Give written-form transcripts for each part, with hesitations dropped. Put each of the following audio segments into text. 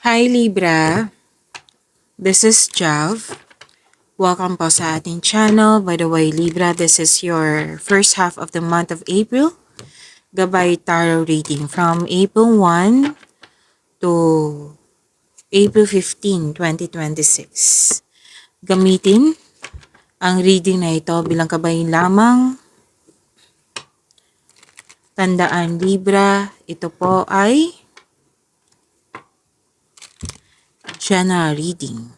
Hi Libra, this is Jav. Welcome po sa ating channel. By the way, Libra, this is your first half of the month of April. Gabay Tarot reading from April 1 to April 15, 2026. Gamitin ang reading na ito bilang gabay lamang. Tandaan Libra, ito po ay general reading.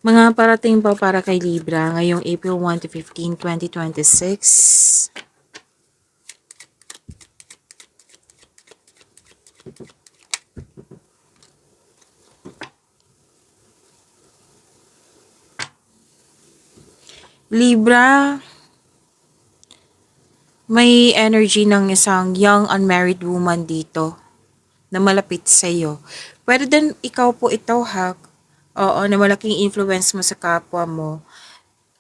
Mga parating po para kay Libra ngayong April 1 to 15, 2026. Libra, may energy ng isang young unmarried woman dito na malapit sa iyo. Pwede din ikaw po ito ha. Oo, na malaking influence mo sa kapwa mo.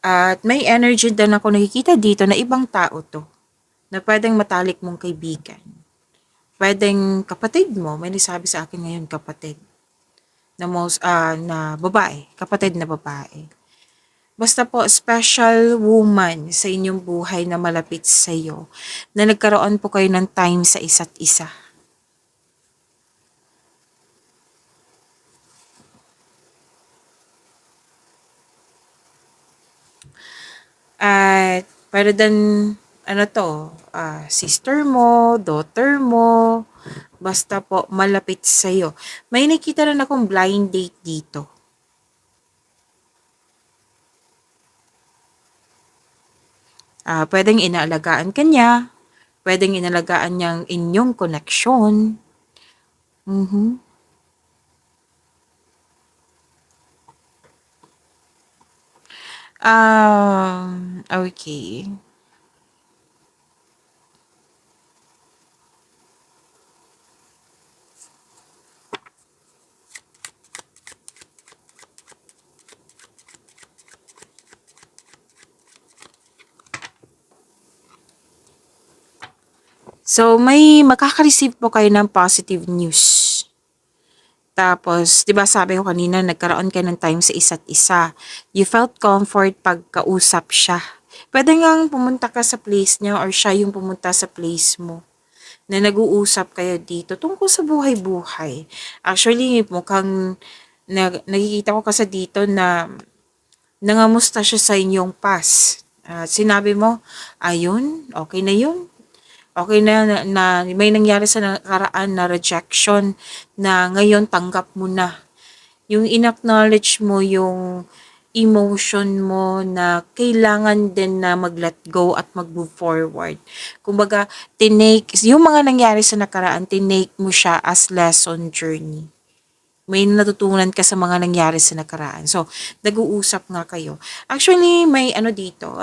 At may energy din ako nakikita dito na ibang tao to. Na pwedeng matalik mong kaibigan. Pwedeng kapatid mo. May nasabi sa akin ngayon kapatid. Na babae. Kapatid na babae. Basta po, special woman sa inyong buhay na malapit sa iyo. Na nagkaroon po kayo ng time sa isa't isa. At pwede din, sister mo, daughter mo, basta po malapit sa'yo. May nakita rin akong blind date dito. Pwedeng inaalagaan ka niya, pwedeng inaalagaan niyang inyong koneksyon. Okay. So, may makaka-receive po kayo ng positive news. Tapos, di ba sabi ko kanina, nagkaroon kayo ng time sa isa't isa. You felt comfort pag kausap siya. Pwede ngang pumunta ka sa place niya or siya yung pumunta sa place mo. Na nag-uusap kayo dito tungkol sa buhay-buhay. Actually, mukhang nakikita ko kasi dito na nangamusta siya sa inyong past. Sinabi mo, ayun, okay na yun. Okay na may nangyari sa nakaraan na rejection na ngayon tanggap mo na. Yung in-acknowledge mo yung emotion mo na kailangan din na mag-let go at mag-move forward. Kumbaga, yung mga nangyari sa nakaraan, tinake mo siya as lesson journey. May natutunan ka sa mga nangyari sa nakaraan. So, nag-uusap nga kayo. Actually, may dito,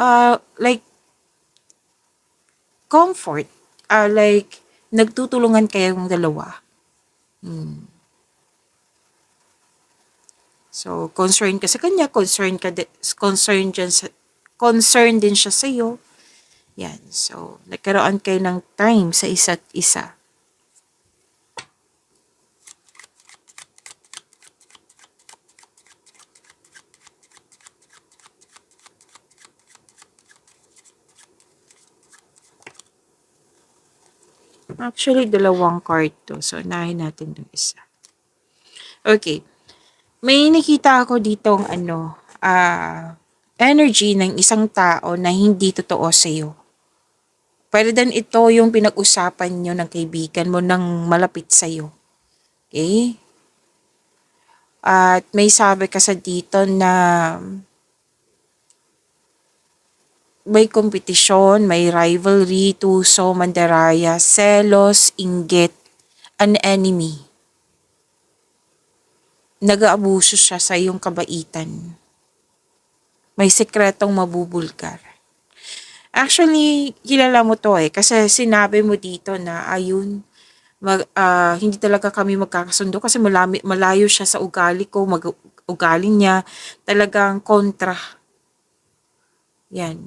like, comfort. Like, nagtutulungan kayong dalawa. So, concerned ka sa kanya, concerned din siya sa iyo. Yan. So, nagkaroon kayo ng time sa isa't isa. Actually, dalawang card to. So, unahin natin yung isa. Okay. May nakita ako ditong energy ng isang tao na hindi totoo sa iyo. Pwede din ito yung pinag-usapan nyo ng kaibigan mo ng malapit sa iyo. Okay? At may sabi kasi dito na may kompetisyon, may rivalry, tuso, mandaraya, selos, inggit, an enemy. Nag-aabuso siya sa iyong kabaitan. May sekretong mabubulgar. Actually, kilala mo to kasi sinabi mo dito na ayun, Hindi talaga kami magkakasundo kasi malayo siya sa ugali ko, ugali niya talagang kontra. Yan.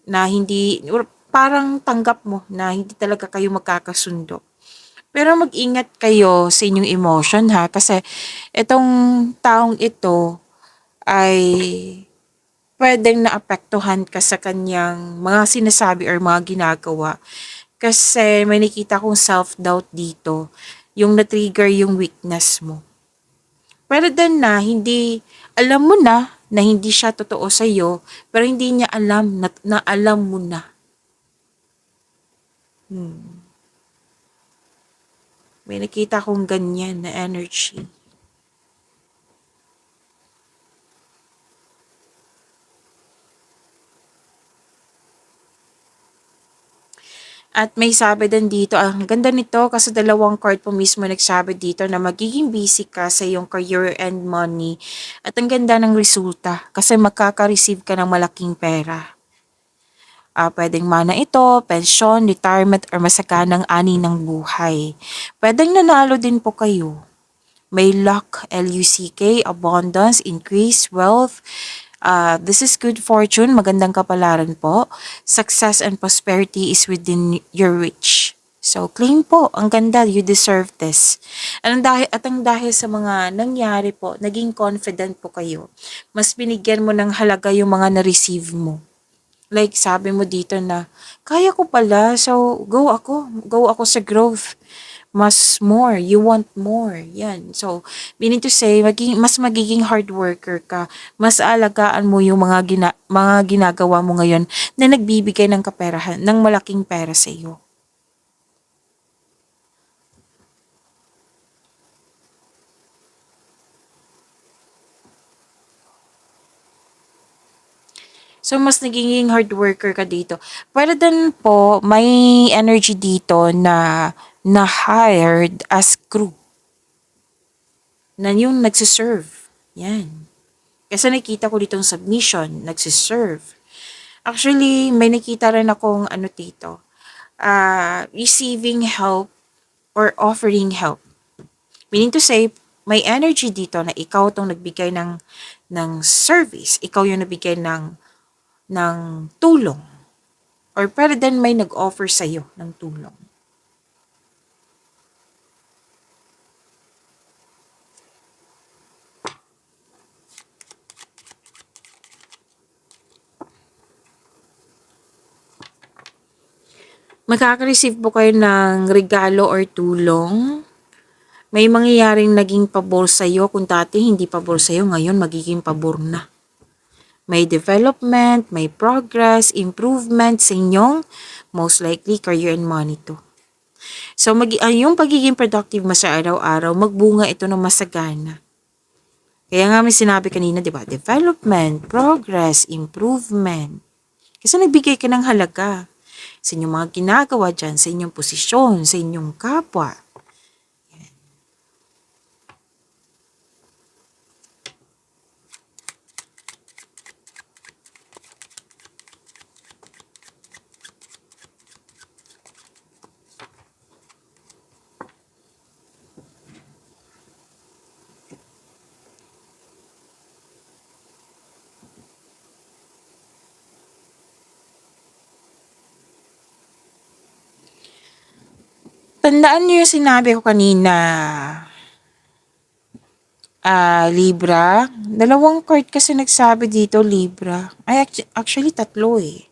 Na hindi, or parang tanggap mo na hindi talaga kayo magkakasundo. Pero mag-ingat kayo sa inyong emotion ha, kasi itong taong ito ay puwedeng naapektuhan ka sa kaniyang mga sinasabi or mga ginagawa. Kasi may nakita akong self-doubt dito, yung na-trigger yung weakness mo. Pero then na hindi alam mo na hindi siya totoo sa'yo, pero hindi niya alam na alam mo na. Hmm, may nakita akong ganyan na energy. At may sabi din dito, ang ganda nito kasi dalawang card po mismo nagsabi dito na magiging busy ka sa iyong career and money. At ang ganda ng resulta kasi makaka-receive ka ng malaking pera. Pwedeng mana ito, pensyon, retirement, or masaganang ani ng buhay. Pwedeng nanalo din po kayo. May luck, Luck, abundance, increase, wealth. This is good fortune, magandang kapalaran po. Success and prosperity is within your reach. So, claim po. Ang ganda. You deserve this. At ang dahil sa mga nangyari po, naging confident po kayo. Mas binigyan mo ng halaga yung mga na-receive mo. Like, sabi mo dito na, kaya ko pala, so go ako. Go ako sa growth. Mas more, you want more. Yan. So, meaning to say, mas magiging hard worker ka. Mas alagaan mo yung mga ginagawa mo ngayon na nagbibigay ng kaperahan, ng malaking pera sa iyo. So, mas nagiging hard worker ka dito. Pero din po, may energy dito na hired as crew. Na yung nagsiserve. Yan. Kasi nakita ko ditong submission, nagsiserve. Actually, may nakita rin akong ano dito, receiving help or offering help. Meaning to say, may energy dito na ikaw tong nagbigay ng service, ikaw yung nagbigay ng tulong. Or pwede din may nag-offer sa'yo ng tulong. Makaka-receive po kayo ng regalo or tulong. May mangyayaring naging pabor sa'yo. Kung dati hindi pabor sa'yo, ngayon magiging pabor na. May development, may progress, improvement sa inyong most likely career and money to. So, yung pagiging productive mo sa araw-araw, magbunga ito ng masagana. Kaya nga may sinabi kanina, di ba? Development, progress, improvement. Kasi nagbigay ka ng halaga sa inyong mga ginagawa dyan, sa inyong posisyon, sa inyong kapwa. Tandaan niyo yung sinabi ko kanina, Libra. Dalawang card kasi nagsabi dito, Libra. Ay, actually tatlo eh.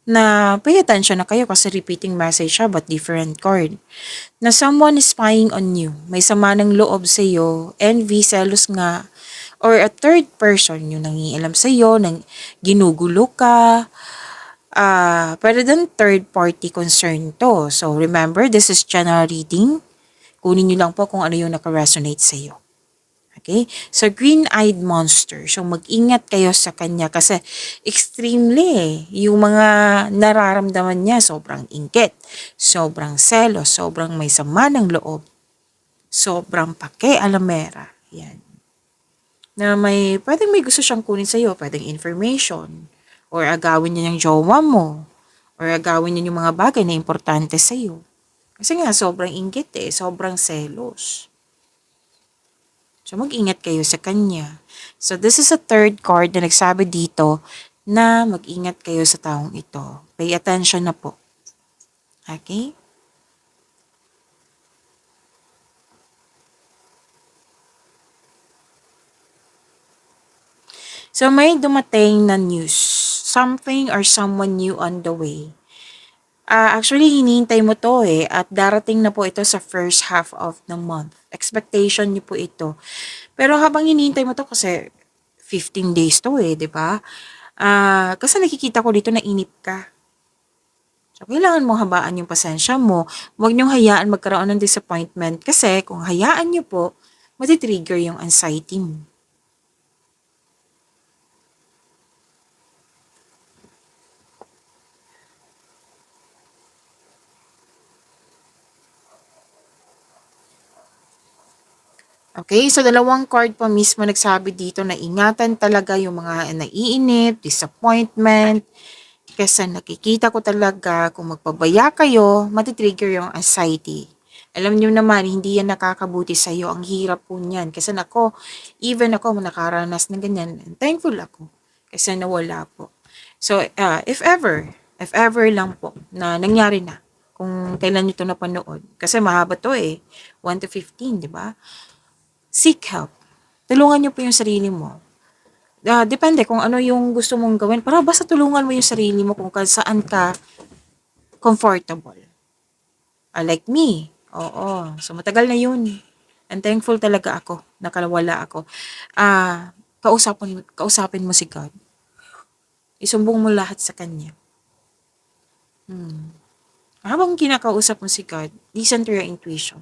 Na pay attention na kayo kasi repeating message siya but different card. Na someone is spying on you. May sama ng loob sa iyo, envy, selos nga, or a third person yung nangialam sa iyo, nang ginugulo ka. Pero then third party concern to. So remember, this is general reading. Kunin niyo lang po kung ano yung naka-resonate sa iyo. Okay? So, green-eyed monster. So, mag-ingat kayo sa kanya kasi extremely, yung mga nararamdaman niya, sobrang inggit, sobrang selos, sobrang may sama ng loob, sobrang pake-alamera. Yan. Na pwedeng may gusto siyang kunin sa'yo, pwedeng information, or agawin niya yung jowa mo, or agawin niya yung mga bagay na importante sa'yo. Kasi nga sobrang inggit sobrang selos. So mag-ingat kayo sa kanya. So this is a third card na nagsabi dito na mag-ingat kayo sa taong ito. Pay attention na po. Okay? So may dumating na news. Something or someone new on the way. Actually, hinihintay mo to at darating na po ito sa first half of the month. Expectation niyo po ito. Pero habang hinihintay mo to kasi 15 days to di ba? Kasi nakikita ko dito na inip ka. So, kailangan mo habaan yung pasensya mo. Huwag niyong hayaan magkaroon ng disappointment kasi kung hayaan niyo po, matitrigger yung anxiety mo. Okay, so dalawang card pa mismo nagsabi dito na ingatan talaga yung mga naiinip, disappointment, kasi nakikita ko talaga kung magpabaya kayo, matitrigger yung anxiety. Alam niyo naman, hindi yan nakakabuti sa iyo. Ang hirap po niyan. Kasi even ako nakaranas ng ganyan, thankful ako. Kasi nawala po. So, if ever lang po na nangyari na, kung kailan nyo ito napanood. Kasi mahaba to 1 to 15, di ba? Seek help. Tulungan niyo po yung sarili mo. Depende kung ano yung gusto mong gawin. Para basta tulungan mo yung sarili mo kung saan ka comfortable. Like me. Oo. So, matagal na yun. And thankful talaga ako. Nakalawala ako. Kausapin mo si God. Isumbong mo lahat sa Kanya. Habang kinakausap mo si God, listen to your intuition.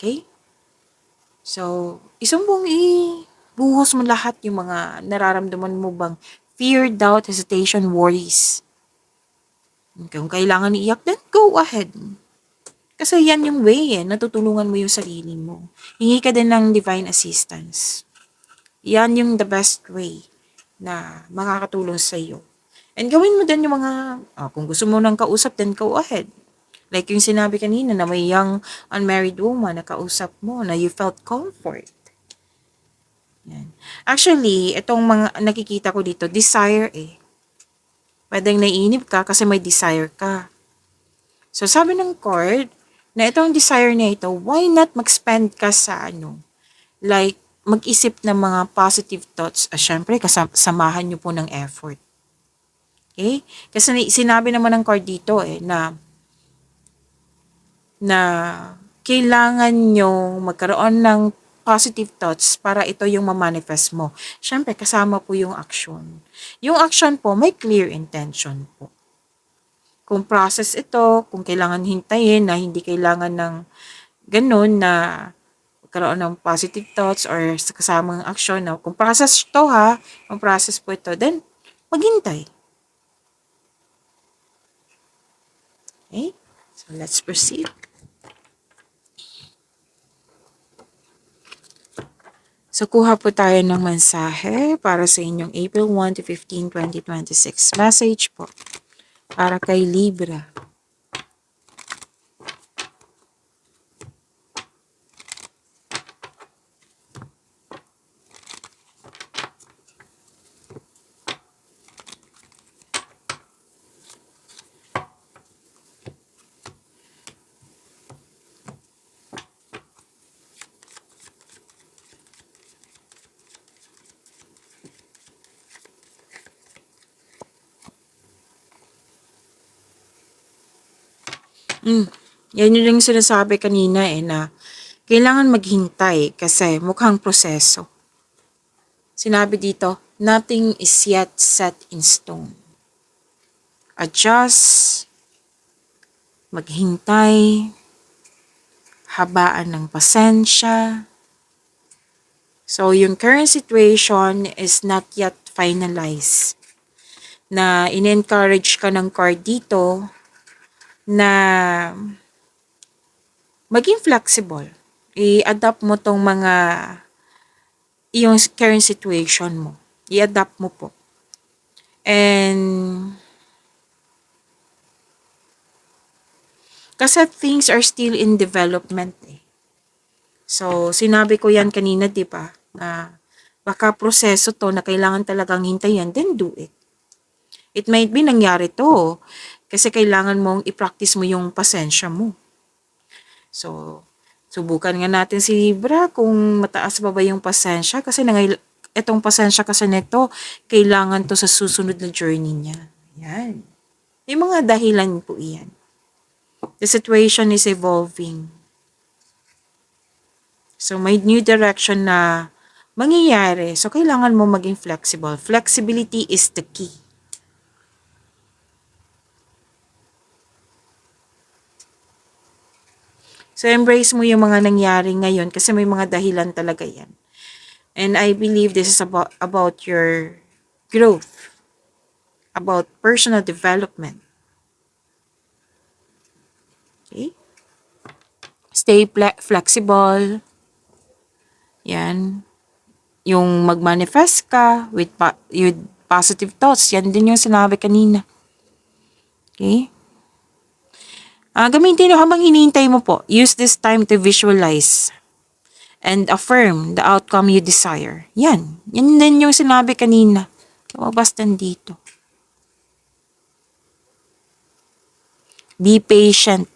Okay? So, buhos mo lahat yung mga nararamdaman mo bang fear, doubt, hesitation, worries. Kung kailangan iiyak, then go ahead. Kasi yan yung way natutulungan mo yung sarili mo. Hingi ka din ng divine assistance. Yan yung the best way na makakatulong sa iyo. And gawin mo din yung mga, kung gusto mo nang kausap, then go ahead. Like yung sinabi kanina na may young unmarried woman na kausap mo na you felt comfort. Yan. Actually, itong mga nakikita ko dito, desire Pwedeng naiinip ka kasi may desire ka. So, sabi ng card, na itong desire niya ito, why not mag-spend ka sa like, mag-isip ng mga positive thoughts. Syempre, samahan nyo po ng effort. Okay? Kasi sinabi naman ng card dito na kailangan nyo magkaroon ng positive thoughts para ito yung ma-manifest mo. Syempre, kasama po yung action. Yung action po, may clear intention po. Kung process ito, kung kailangan hintayin na hindi kailangan ng ganun na magkaroon ng positive thoughts or kasamang action na kung process to kung process po ito, then maghintay. Okay? So, let's proceed. So, kuha po tayo ng mensahe para sa inyong April 1 to 15, 2026. Message po para kay Libra. Yan yung sinasabi kanina na kailangan maghintay kasi mukhang proseso. Sinabi dito, nothing is yet set in stone. Adjust, maghintay, habaan ng pasensya. So, yung current situation is not yet finalized. Na in-encourage ka ng card dito na maging flexible. I-adapt mo tong yung current situation mo. I-adapt mo po. And Kasi things are still in development eh. So, sinabi ko yan kanina, di ba? Na baka proseso to na kailangan talagang hintayin, then do it. It might be nangyari to kasi kailangan mong i-practice mo yung pasensya mo. So, subukan nga natin si Libra kung mataas ba yung pasensya kasi itong pasensya kasi nito, kailangan to sa susunod na journey niya. Yan. May mga dahilan po iyan. The situation is evolving. So, may new direction na mangyayari. So, kailangan mo maging flexible. Flexibility is the key. So, embrace mo yung mga nangyari ngayon kasi may mga dahilan talaga yan. And I believe this is about your growth, about personal development. Okay? Stay flexible. Yan. Yung mag-manifest ka with positive thoughts. Yan din yung sinabi kanina. Okay? Gamitin nyo habang hinihintay mo po. Use this time to visualize and affirm the outcome you desire. Yan. Yan din yung sinabi kanina. Lumabas din dito. Be patient.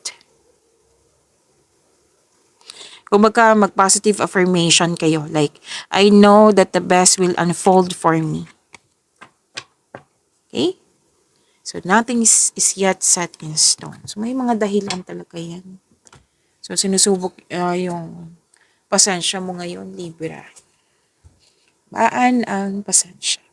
Kumbaga, mag-positive affirmation kayo. Like, I know that the best will unfold for me. Okay? So, nothing is yet set in stone. So, may mga dahilan talaga yan. So, sinusubok yung pasensya mo ngayon, Libra. Baan ang pasensya.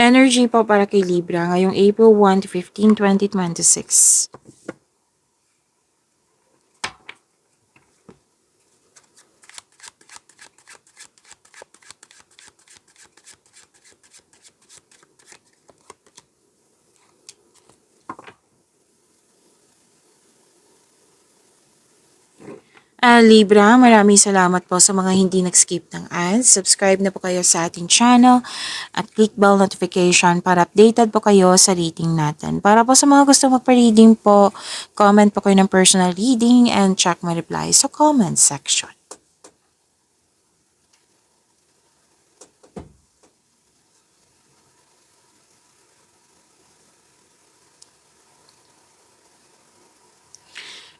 Energy po para kay Libra ngayong April 1 to 15, 2026. Libra, maraming salamat po sa mga hindi nag-skip ng ads. Subscribe na po kayo sa ating channel at click bell notification para updated po kayo sa reading natin. Para po sa mga gusto magpa-reading po, comment po kayo ng personal reading and check my reply sa comment section.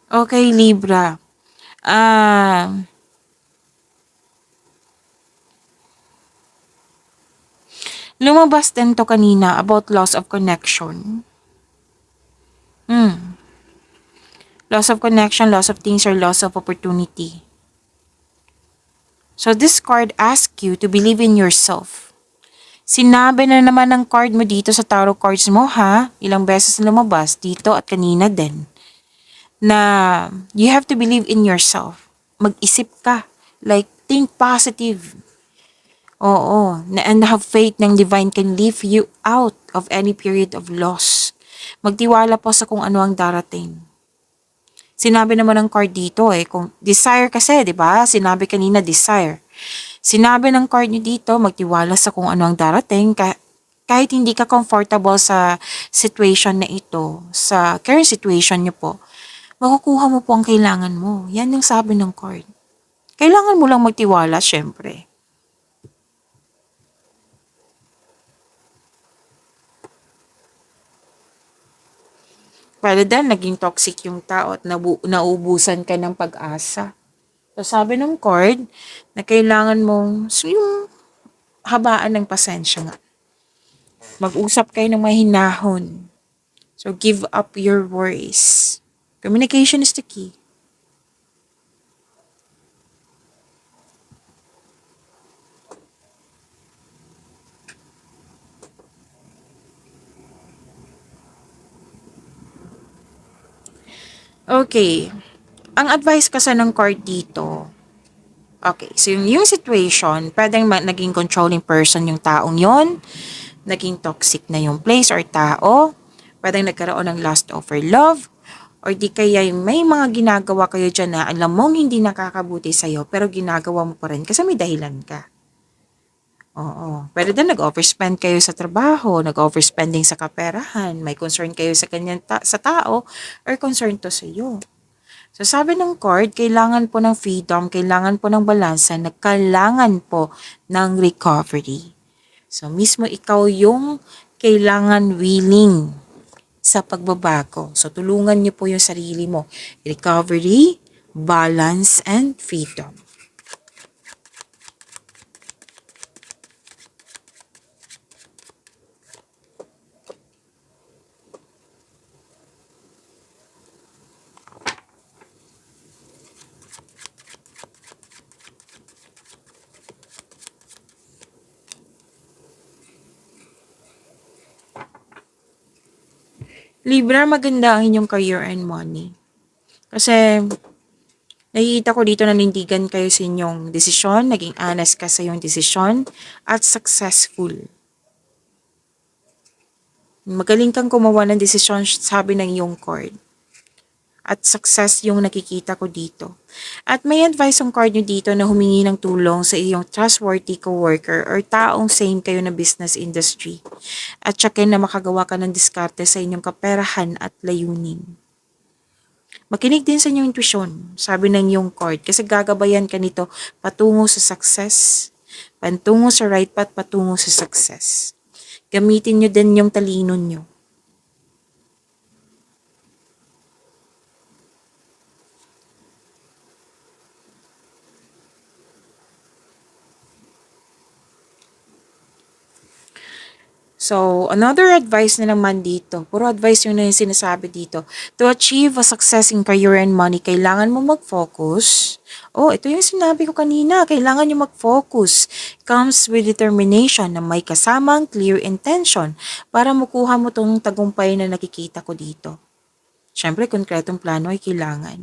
Okay, Libra. Lumabas din to kanina about loss of connection. Loss of connection, loss of things, or loss of opportunity. So this card asks you to believe in yourself. Sinabi na naman ng card mo dito sa tarot cards mo ha, ilang beses na lumabas dito at kanina din, na you have to believe in yourself. Mag-isip ka. Like, think positive. Oo. And have faith ng divine can lift you out of any period of loss. Magtiwala po sa kung ano ang darating. Sinabi naman ng card dito kung desire kasi, di ba? Sinabi kanina desire. Sinabi ng card niyo dito, magtiwala sa kung ano ang darating kahit hindi ka comfortable sa situation na ito, sa current situation niyo po, makukuha mo po ang kailangan mo. Yan yung sabi ng card. Kailangan mo lang magtiwala, syempre. Pwede din, naging toxic yung tao at naubusan ka ng pag-asa. So, sabi ng card na kailangan mong yung habaan ng pasensya nga. Mag-usap kayo ng mahinahon. So, give up your worries. Communication is the key. Okay. Ang advice kasi ng card dito, okay, so yung situation, pwedeng naging controlling person yung taong yon, naging toxic na yung place or tao, pwedeng nagkaroon ng lust over love, or di kaya yung may mga ginagawa kayo dyan na alam mong hindi nakakabuti sa'yo, pero ginagawa mo pa rin kasi may dahilan ka. Oo. Pwede din nag-overspend kayo sa trabaho, nag-overspending sa kaperahan, may concern kayo sa kanyang sa tao, or concern to sa iyo. So sabi ng card, kailangan po ng freedom, kailangan po ng balansa, kailangan po ng recovery. So mismo ikaw yung kailangan willing sa pagbabago. So tulungan niyo po yung sarili mo. Recovery, balance, and freedom. Libra, maganda ang inyong career and money. Kasi nakikita ko dito na nanindigan kayo sa inyong desisyon, naging honest ka sa iyong desisyon, at successful. Magaling kang gumawa ng desisyon, sabi ng iyong card. At success yung nakikita ko dito. At may advice ang card nyo dito na humingi ng tulong sa iyong trustworthy coworker or taong same kayo na business industry. At tsakin na makagawa ka ng diskarte sa inyong kaperahan at layunin. Makinig din sa inyong intuition, sabi ng iyong card, kasi gagabayan ka nito patungo sa success, patungo sa right path, patungo sa success. Gamitin nyo din yung talino nyo. So, another advice na naman dito, puro advice yung sinasabi dito. To achieve a success in career and money, kailangan mo mag-focus. Oh, ito yung sinabi ko kanina, kailangan nyo mag-focus. Comes with determination na may kasamang clear intention para makuha mo tong tagumpay na nakikita ko dito. Siyempre, konkretong plano ay kailangan.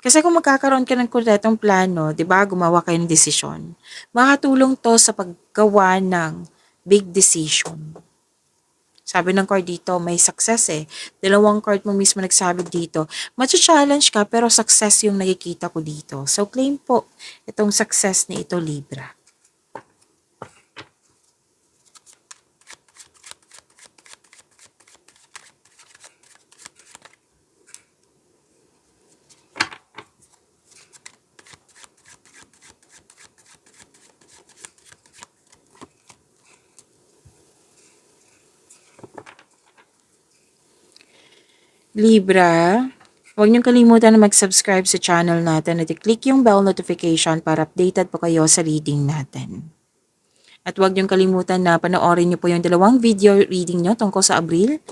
Kasi kung magkakaroon ka ng konkretong plano, di ba, gumawa kayo ng desisyon, makatulong to sa paggawa ng big decision. Sabi ng card dito, may success eh. Dalawang card mo mismo nagsabi dito. Matcha-challenge ka pero success yung nakikita ko dito. So claim po itong success ni ito, Libra. Libra, huwag niyong kalimutan na mag-subscribe sa channel natin at i-click yung bell notification para updated po kayo sa reading natin. At huwag niyong kalimutan na panoorin niyo po yung dalawang video reading niyo tungkol sa Abril.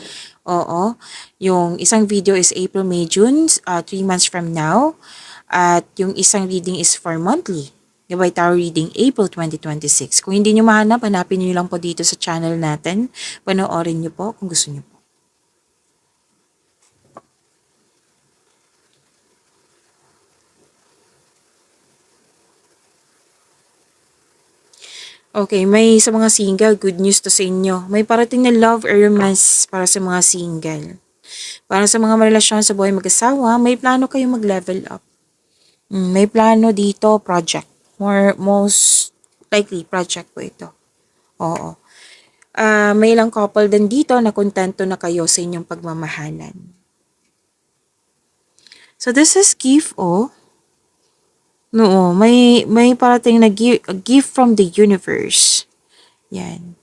Oo, yung isang video is April, May, June, 3 months from now. At yung isang reading is for monthly. Gabay Tarot Reading, April 2026. Kung hindi niyo mahanap, hanapin niyo lang po dito sa channel natin. Panoorin niyo po kung gusto niyo po. Okay, may sa mga single, good news to sa inyo. May parating na love or romance para sa mga single. Para sa mga relasyon sa buhay mag-asawa, may plano kayo mag-level up. May plano dito, project. Most likely, project po ito. Oo. May ilang couple din dito na kontento na kayo sa inyong pagmamahalan. So, this is gift, oh. No, may parating na gift from the universe. Yan.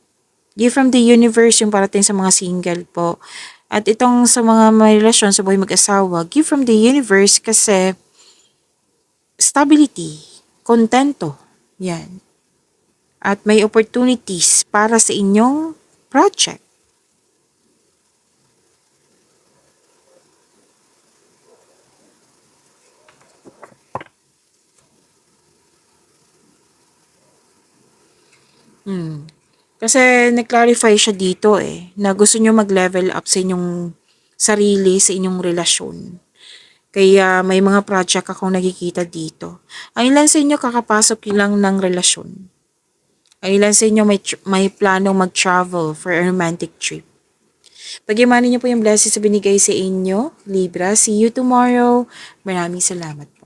Gift from the universe yung parating sa mga single po. At itong sa mga may relasyon sa buhay mag-asawa, gift from the universe kasi stability, kontento. Yan. At may opportunities para sa inyong project. Kasi nag-clarify siya dito na gusto niyo mag-level up sa inyong sarili, sa inyong relasyon. Kaya may mga project akong nakikita dito. Ang ilan sa inyo kakapasok lang ng relasyon. Ang ilan sa inyo may planong mag-travel for a romantic trip. Pag-imanin niyo po yung blessings na binigay sa inyo, Libra. See you tomorrow. Maraming salamat.